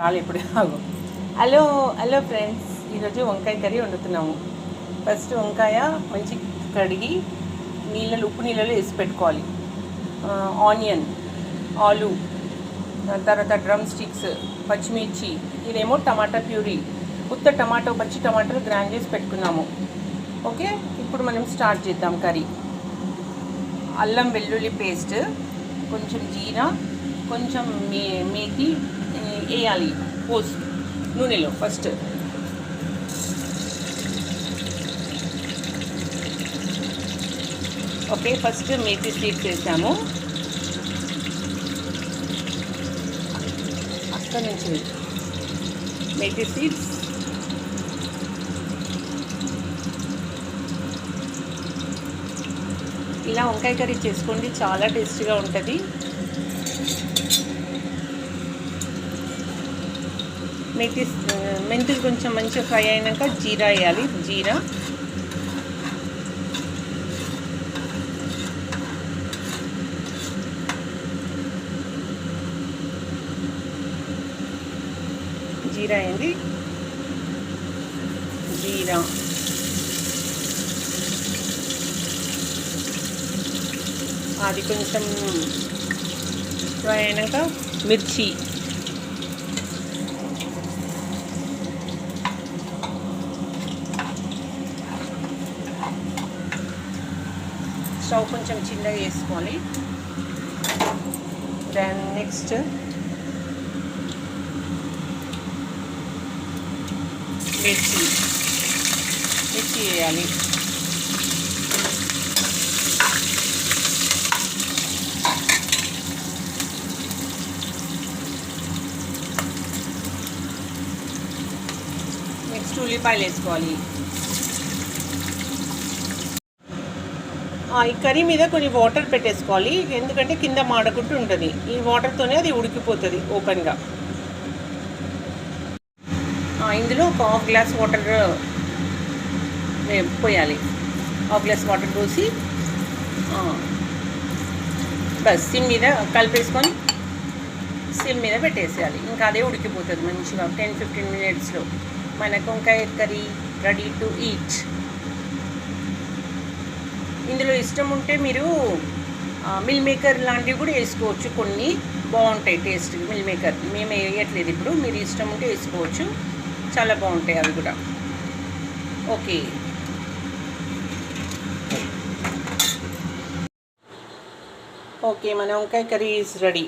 రాలే ఇప్పుడు ఆగు. హలో హలో ఫ్రెండ్స్, ఈరోజు వంకాయ కర్రీ వండుతున్నాము. ఫస్ట్ వంకాయ మంచి కడిగి ఉప్పు నీళ్ళలో వేసి పెట్టుకోవాలి. ఆనియన్, ఆలు, తర్వాత డ్రమ్ స్టిక్స్, పచ్చిమిర్చి, ఇదేమో టమాటా ప్యూరీ, పచ్చి టమాటాలు గ్రైండ్ చేసి పెట్టుకున్నాము. ఓకే, ఇప్పుడు మనం స్టార్ట్ చేద్దాం కర్రీ. అల్లం వెల్లుల్లి పేస్ట్, కొంచెం జీరా, కొంచెం మేతి వేయాలి నూనెలో. First okay, first methi seeds వేసాము. అక్కడి నుంచి మేతి సీడ్స్, ఇలా వంకాయ కర్రీ చేసుకోండి, చాలా టేస్టీగా ఉంటుంది. మెంతులు కొంచెం మంచిగా ఫ్రై అయినాక జీరా వేయాలి. జీరా అయింది. అది కొంచెం ఫ్రై అయినాక మిర్చి, స్టవ్ కొంచెం చిన్నగా వేసుకోవాలి. దెన్ నెక్స్ట్ మిర్చి వేయాలి. నెక్స్ట్ ఉల్లిపాయలు వేసుకోవాలి. ఈ కర్రీ మీద కొన్ని వాటర్ పెట్టేసుకోవాలి, ఎందుకంటే కింద మాడకుంటూ ఉంటుంది. ఈ వాటర్తోనే అది ఉడికిపోతుంది ఓపెన్గా. ఇందులో ఒక హాఫ్ గ్లాస్ వాటర్ పోయాలి. హాఫ్ గ్లాస్ వాటర్ పోసి బస్ సిమ్ మీద కలిపేసుకొని సిమ్ మీద పెట్టేసేయాలి. ఇంకా అదే ఉడికిపోతుంది మంచిగా. 10-15 మినిట్స్లో మనకు వంకాయ కర్రీ రెడీ టు ఈట్. ఇందులో ఇష్టం ఉంటే మీరు మిల్ మేకర్ లాంటివి కూడా వేసుకోవచ్చు, కొన్ని బాగుంటాయి టేస్ట్. మిల్ మేకర్ మేము వేయట్లేదు ఇప్పుడు, మీరు ఇష్టం ఉంటే వేసుకోవచ్చు, చాలా బాగుంటాయి అవి కూడా. ఓకే, మన వంకాయ కర్రీ ఈజ్ రెడీ.